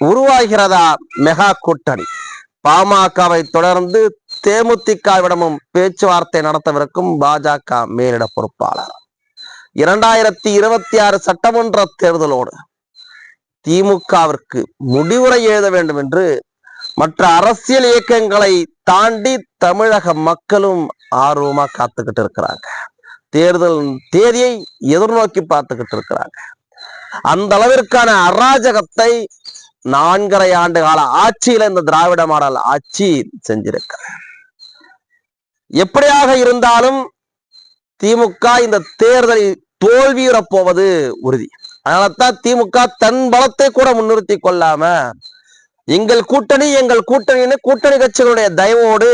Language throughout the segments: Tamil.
உருவாகிறதா மெகா கூட்டணி? பாமகவை தொடர்ந்து தேமுதிகவிடமும் பேச்சுவார்த்தை நடத்தவிருக்கும் பாஜக மேலிட பொறுப்பாளர். 2026 சட்டமன்ற தேர்தலோடு திமுகவிற்கு முடிவுரை எழுத வேண்டும் என்று மற்ற அரசியல் இயக்கங்களை தாண்டி தமிழக மக்களும் ஆர்வமா காத்துக்கிட்டு இருக்கிறாங்க. தேர்தல் தேதியை எதிர்நோக்கி பார்த்துக்கிட்டு இருக்கிறாங்க. அந்த அளவிற்கான அராஜகத்தை 4.5 ஆண்டு கால ஆட்சியில இந்த திராவிட மாடல் ஆட்சி செஞ்சிருக்க. எப்படியாக இருந்தாலும் திமுக இந்த தேர்தலில் தோல்வியுறப் போவது உறுதி. அதனால்தான் திமுக தன் பலத்தை கூட முன்னிறுத்தி கொள்ளாம எங்கள் கூட்டணின்னு கூட்டணி கட்சிகளுடைய தயவோடு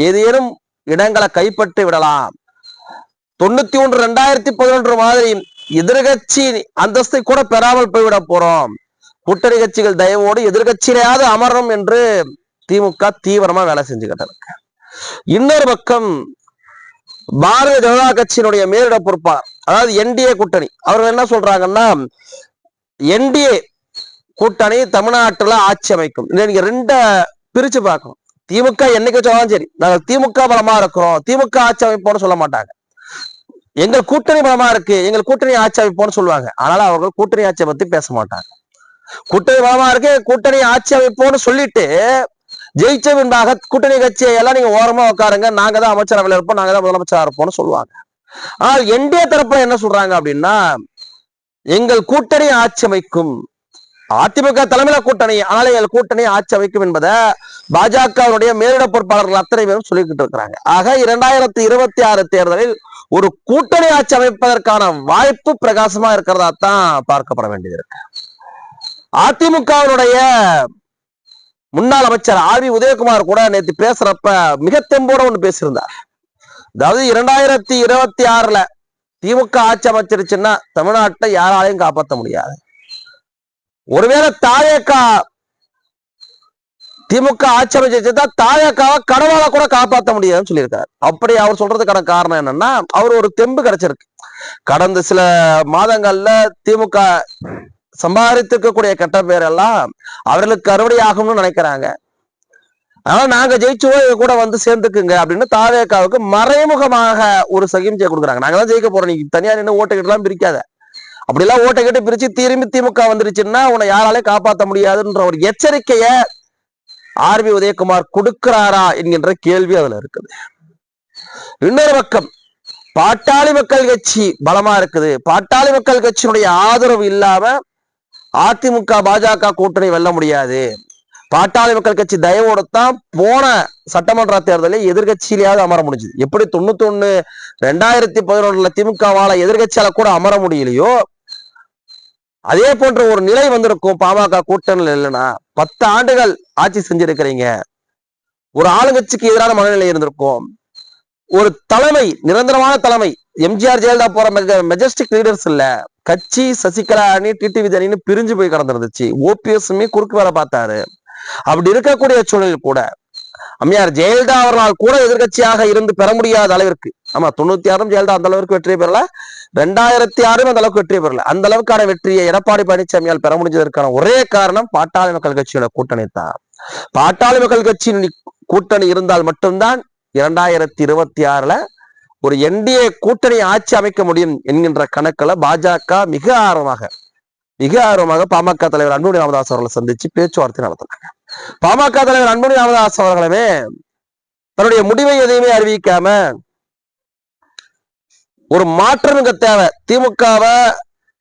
ஏதேனும் இடங்களை கைப்பற்றி விடலாம். 91 2011 மாதிரி எதிர்கட்சி அந்தஸ்தை கூட பெறாமல் போய்விட போறோம். கூட்டணி கட்சிகள் தயவோடு எதிர்கட்சியிலையாவது அமரணும் என்று திமுக தீவிரமா வேலை செஞ்சுக்கிட்டு இருக்கு. இன்னொரு பக்கம் பாரதிய ஜனதா கட்சியினுடைய மேலிட பொறுப்பாளர், அதாவது என்டிஏ கூட்டணி, அவர்கள் என்ன சொல்றாங்கன்னா, என்டிஏ கூட்டணி தமிழ்நாட்டுல ஆட்சி அமைக்கும். நீங்க ரெண்ட பிரிச்சு பார்க்கணும். திமுக என்னைக்கு சொன்னாலும் சரி, நாங்கள் திமுக பலமா இருக்கிறோம், திமுக ஆட்சி அமைப்போம்னு சொல்ல மாட்டாங்க. எங்கள் கூட்டணி பலமா இருக்கு, எங்கள் கூட்டணி ஆட்சி அமைப்போம்னு சொல்லுவாங்க. அதனால அவர்கள் கூட்டணி ஆட்சியை பத்தி பேச மாட்டாங்க. கூட்டணி பலமா இருக்கு, கூட்டணி ஆட்சி அமைப்போம்னு சொல்லிட்டு ஜெயிச்ச பின்பாக கூட்டணி கட்சியை எல்லாம் நீங்க ஓரமா உட்காருங்க, நாங்க தான் அமைச்சரவையில் இருப்போம், நாங்க தான் முதலமைச்சரா இருப்போம்னு சொல்லுவாங்க. ஆனால் என்டிஏ தரப்புல என்ன சொல்றாங்க அப்படின்னா, எங்கள் கூட்டணி ஆட்சி அமைக்கும், அதிமுக தலைமையில கூட்டணி, ஆனால் எங்கள் கூட்டணி ஆட்சி அமைக்கும் என்பதை பாஜகவுடைய மேலிட பொறுப்பாளர்கள் அத்தனை பேரும் சொல்லிக்கிட்டு இருக்கிறாங்க. ஆக 2026 தேர்தலில் ஒரு கூட்டணி ஆட்சி அமைப்பதற்கான வாய்ப்பு பிரகாசமா இருக்கிறதா தான் பார்க்கப்பட வேண்டியது இருக்கு. அதிமுகவினுடைய முன்னாள் அமைச்சர் ஆர் வி உதயகுமார் கூட நேற்று பேசுறப்ப மிக தெம்போட ஒண்ணு பேசியிருந்தார். அதாவது 2026 திமுக ஆட்சி அமைச்சிருச்சுன்னா தமிழ்நாட்டை யாராலையும் காப்பாற்ற முடியாது. ஒருவேளை திமுக ஆட்சி அமைச்சிருச்சா தாயக்காவை கடவுளை கூட காப்பாற்ற முடியாதுன்னு சொல்லியிருக்காரு. அப்படி அவர் சொல்றதுக்கான காரணம் என்னன்னா, அவர் ஒரு தெம்பு கிடைச்சிருக்கு. கடந்த சில மாதங்கள்ல திமுக சம்பாதித்திருக்கக்கூடிய கெட்ட பேர் எல்லாம் அவர்களுக்கு அறுவடை ஆகும்னு நினைக்கிறாங்க. அதனால நாங்க ஜெயிச்சுவோம், கூட வந்து சேர்ந்துக்குங்க அப்படின்னு தாவேக்காவுக்கு மறைமுகமாக ஒரு சகிம்சை கொடுக்குறாங்க. நாங்க தான் ஜெயிக்க போறோம், நீங்க தனியா நின்று ஓட்டை கிட்டலாம் பிரிக்காத, அப்படிலாம் ஓட்டை கிட்ட பிரிச்சு திரும்பி திமுக வந்துருச்சுன்னா உன்னை யாராலையும் காப்பாற்ற முடியாதுன்ற ஒரு எச்சரிக்கைய ஆர் வி உதயகுமார் கொடுக்கிறாரா என்கின்ற கேள்வி அதுல இருக்குது. இன்னொரு பக்கம் பாட்டாளி மக்கள் கட்சி பலமா இருக்குது. பாட்டாளி மக்கள் கட்சியினுடைய ஆதரவு இல்லாம அதிமுக பாஜக கூட்டணி வெல்ல முடியாது. பாட்டாளி மக்கள் கட்சி தயவோடுத்தான் போன சட்டமன்ற தேர்தலில் எதிர்கட்சியிலேயாவது அமர முடிஞ்சது. எப்படி 91 2011 திமுகவால எதிர்கட்சியால கூட அமர முடியலையோ, அதே போன்ற ஒரு நிலை வந்திருக்கும். பாமக கூட்டணியில் இல்லைன்னா 10 ஆண்டுகள் ஆட்சி செஞ்சிருக்கிறீங்க, ஒரு ஆளுங்கட்சிக்கு எதிரான மனநிலை இருந்திருக்கும். ஒரு தலைமை, நிரந்தரமான தலைமை, எம்ஜிஆர் ஜெயலலிதா போற மெஜஸ்டிக் லீடர்ஸ் இல்ல, கட்சி சசிகலா அணி டிடிவி அணின்னு பிரிஞ்சு போய் கடந்துருந்துச்சு. ஓபிஎஸ்மே குறுக்கு வேலை பார்த்தாரு. அப்படி இருக்கக்கூடிய சூழலில் கூட அம்மையார் ஜெயலலிதா அவர்களால் கூட எதிர்கட்சியாக இருந்து பெற முடியாத அளவிற்கு, ஆமா 96 ஜெயலலிதா அந்த அளவுக்கு வெற்றி பெறல, 2006 அந்த அளவுக்கு வெற்றி பெறல, அந்த அளவுக்கான வெற்றியை எடப்பாடி பழனிசாமியால் பெற முடிஞ்சதற்கான ஒரே காரணம் பாட்டாளி மக்கள் கட்சியோட கூட்டணி தான். பாட்டாளி மக்கள் கட்சியின் கூட்டணி இருந்தால் மட்டும்தான் 2026 ஒரு என்டிஏ கூட்டணி ஆட்சி அமைக்க முடியும் என்கின்ற கணக்குல பாஜக மிக ஆர்வமாக பாமக தலைவர் அன்புமணி ராமதாஸ் அவர்களை சந்திச்சு பேச்சுவார்த்தை நடத்தினாங்க. பாமக தலைவர் அன்புமணி ராமதாஸ் அவர்களுமே தன்னுடைய முடிவை எதையுமே அறிவிக்காம, ஒரு மாற்றம் இங்க தேவை, திமுகவை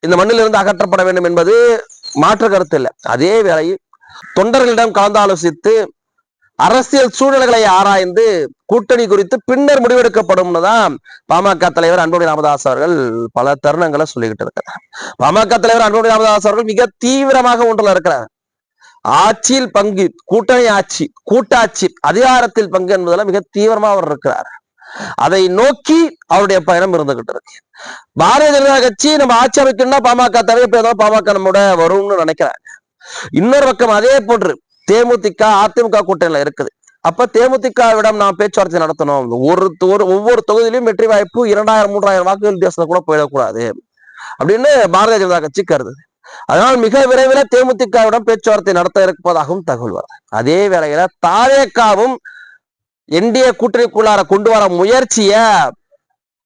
இந்த மண்ணிலிருந்து அகற்றப்பட வேண்டும் என்பது மாற்று கருத்து இல்லை. அதே வேளையில் தொண்டர்களிடம் கலந்து ஆலோசித்து அரசியல் சூழ்நிலைகளை ஆராய்ந்து கூட்டணி குறித்து பின்னர் முடிவெடுக்கப்படும் தான் பாமக தலைவர் அன்புமணி ராமதாஸ் அவர்கள் பல தருணங்களை சொல்லிக்கிட்டு இருக்கிறார். பாமக தலைவர் அன்புமணி ராமதாஸ் அவர்கள் மிக தீவிரமாக ஒன்றுல இருக்கிறார். ஆட்சியில் பங்கு, கூட்டணி ஆட்சி, கூட்டாட்சி, அதிகாரத்தில் பங்கு என்பதில் மிக தீவிரமா அவர் இருக்கிறார். அதை நோக்கி அவருடைய பயணம் இருந்துகிட்டு இருக்கு. பாரதிய ஜனதா கட்சி நம்ம ஆட்சி அமைக்கணும்னா பாமக தவிர பாமக நம்மோட வரும்னு நினைக்கிறாங்க. இன்னொரு பக்கம் அதே போன்று தேமுதிக அதிமுக கூட்டணியில இருக்குது. அப்ப தேமுதிகவிடம் நாம் பேச்சுவார்த்தை நடத்தணும். ஒவ்வொரு தொகுதியிலும் வெற்றி வாய்ப்பு 2000-3000 வாக்குகள் வித்தியாசத்துல கூட போயிடக்கூடாது அப்படின்னு பாரதிய ஜனதா கட்சி கருதுது. அதனால் மிக விரைவில் தேமுதிகவிடம் பேச்சுவார்த்தை நடத்த இருப்பதாகவும் தகவல் வருது. அதே வேளையில தாவேகாவும் என்டிஏ கூட்டணிக்குள்ளார கொண்டு வர முயற்சிய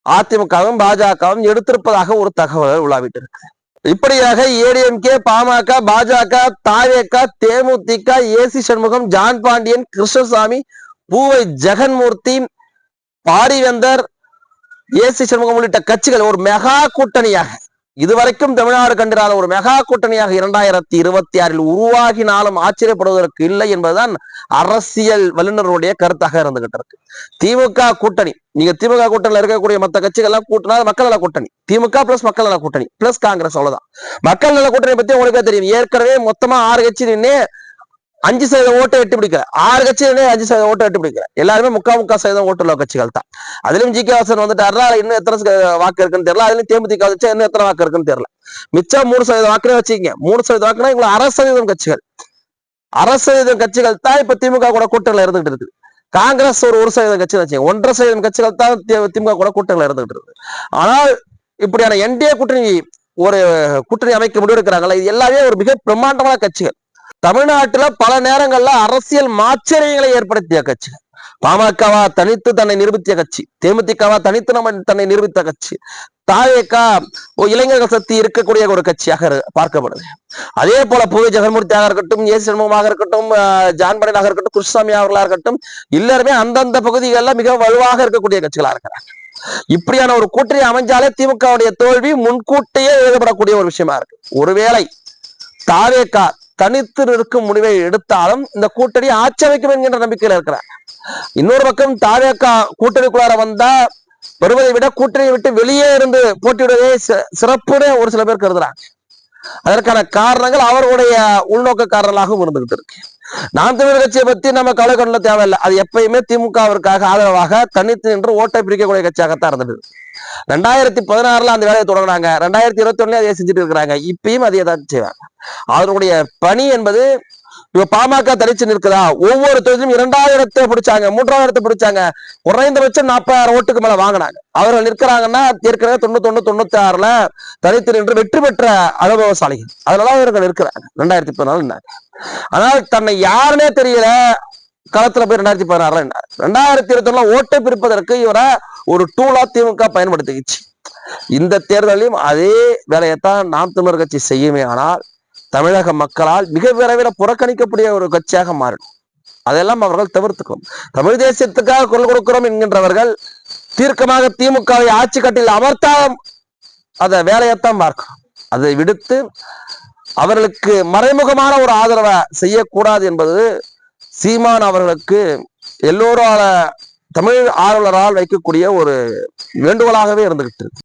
அதிமுகவும் பாஜகவும் எடுத்திருப்பதாக ஒரு தகவல் உலாவிட்டு இருக்கு. இப்படியாக ஏடிஎம்கே, பாமக, பாஜக, தாவேகா, தேமுதிக, ஏசி சண்முகம், ஜான் பாண்டியன், கிருஷ்ணசாமி, பூவை ஜெகன்மூர்த்தி, பாரிவேந்தர், ஏசி சண்முகம் உள்ளிட்ட கட்சிகள் ஒரு மெகா கூட்டணியாக இதுவரைக்கும் தமிழ்நாடு கண்டிராத ஒரு மெகா கூட்டணியாக 2026 உருவாகினாலும் ஆச்சரியப்படுவதற்கு இல்லை என்பதுதான் அரசியல் வல்லுநர்களுடைய கருத்தாக இருந்துகிட்டு இருக்கு. திமுக கூட்டணி, நீங்க திமுக கூட்டணியில் இருக்கக்கூடிய மற்ற கட்சிகள் எல்லாம் கூட்டினா மக்கள் நல கூட்டணி, திமுக பிளஸ் மக்கள் நல கூட்டணி பிளஸ் காங்கிரஸ், அவ்வளவுதான். மக்கள் நல கூட்டணி பத்தி உங்களுக்கு தெரியும். ஏற்கனவே மொத்தமா 6 கட்சி நின்று 5% ஓட்டை எட்டி பிடிக்கல. 6 கட்சி 5% ஓட்டை எட்டி பிடிக்கல. எல்லாருமே 3/4% ஓட்டு உள்ள கட்சிகள் தான். அதுலயும் ஜி கே வாசன் வந்துட்டாருல, இன்னும் எத்தனை வாக்கு இருக்குன்னு தெரியல. அதுலயும் தேமுதிக வச்சா இன்னும் எத்தனை வாக்கு இருக்குன்னு தெரியல. மிச்சம் 3% வாக்குனே வச்சுக்கீங்க. 3% வாக்குனா இவங்க 1% கட்சிகள், 1% கட்சிகள் தான் இப்ப திமுக கூட கூட்டணியில இருந்துகிட்டு இருக்கு. காங்கிரஸ் ஒரு 1% கட்சி வச்சுங்க, 1.5% கட்சிகள் தான் திமுக கூட கூட்டணியில இருந்துகிட்டு இருக்கு. ஆனால் இப்படியான என்டிஏ கூட்டணி ஒரு கூட்டணி அமைக்க முடிவெடுக்கிறாங்களா, இது எல்லாமே ஒரு மிக பிரம்மாண்டமான கட்சிகள். தமிழ்நாட்டுல பல நேரங்கள்ல அரசியல் மாச்சரியங்களை ஏற்படுத்திய கட்சிகள். பாமகவா தனித்து தன்னை நிரூபித்த கட்சி, தேமுதிகவா தனித்து தன்னை நிரூபித்த கட்சி, தாவேகா இளைஞர்கள் சக்தி இருக்கக்கூடிய ஒரு கட்சியாக பார்க்கப்படுது. அதே போல பூவை ஜெகன்மூர்த்தியாக இருக்கட்டும், ஏசி சண்முகமாக இருக்கட்டும், ஜான் பாண்டியனாக இருக்கட்டும், கிருஷ்ணசாமி அவர்களாக இருக்கட்டும், எல்லாருமே அந்தந்த பகுதிகளில் மிக வலுவாக இருக்கக்கூடிய கட்சிகளா இருக்கிறாங்க. இப்படியான ஒரு கூட்டணி அமைஞ்சாலே திமுகவுடைய தோல்வி முன்கூட்டியே எழுதப்படக்கூடிய ஒரு விஷயமா இருக்கு. ஒருவேளை தாவேகா தனித்து நிற்கும் முடிவை எடுத்தாலும் இந்த கூட்டணி ஆட்சி அமைக்கும் என்கின்ற நம்பிக்கையில் இருக்கிறார். இன்னொரு பக்கம் தாவேகா கூட்டணிக்குள்ளார வந்தா வருவதை விட கூட்டணியை விட்டு வெளியே இருந்து போட்டியிடுவதே சிறப்புன்னு ஒரு சில பேர் கருதுறாங்க. அதற்கான காரணங்கள் அவர்களுடைய உள்நோக்க காரணங்களாகவும் இருந்துகிட்டு இருக்கு. நாம் தமிழர் கட்சியை பத்தி நம்ம கவலை கொள்ள தேவையில்லை. அது எப்பயுமே திமுகவிற்காக ஆதரவாக தனித்து நின்று ஓட்டை பிரிக்கக்கூடிய கட்சியாகத்தான் இருந்தது. 2016 அந்த வேலையை தொடங்கினாங்க. 2021 அதை செஞ்சுட்டு இருக்கிறாங்க. இப்பயும் அதே தான் செய்வாங்க. அதனுடைய பணி என்பது இப்ப பாமக தனிச்சு நிற்குதா, ஒவ்வொரு தொகுதியிலும் 2வது இடத்தை பிடிச்சாங்க, 3வது இடத்தை பிடிச்சாங்க, குறைந்தபட்சம் 40,000 ஓட்டுக்கு மேல வாங்கினாங்க. அவர்கள் நிற்கிறாங்கன்னா ஏற்கனவே 91, 96 தனித்து நின்று வெற்றி பெற்ற அனுபவசாலிகள். அதனால அவர்கள் இருக்கிறாங்க 2014. ஆனால் தன்னை யாருன்னே தெரியல களத்துல போய் 2016 2021 ஓட்டை பிரிப்பதற்கு இவரை ஒரு டூலா திமுக பயன்படுத்திக்கிச்சு. இந்த தேர்தலையும் அதே வேலையைத்தான் நாம் தமிழர் கட்சி செய்யுமே. ஆனால் தமிழக மக்களால் மிக விரைவில் புறக்கணிக்கக்கூடிய ஒரு கட்சியாக மாறும். அதெல்லாம் அவர்கள் தவிர்த்துக்கணும். தமிழ் தேசியத்துக்காக குரல் கொடுக்கிறோம் என்கின்றவர்கள் தீர்க்கமாக திமுகவை ஆட்சி கட்டில் அமர்த்தால் அத வேலையைத்தான் பார்க்கணும். அதை விடுத்து அவர்களுக்கு மறைமுகமான ஒரு ஆதரவை செய்யக்கூடாது என்பது சீமான் அவர்களுக்கு எல்லோரால தமிழ் ஆர்வலரால் வைக்கக்கூடிய ஒரு வேண்டுகோளாகவே இருந்துகிட்டு இருக்கு.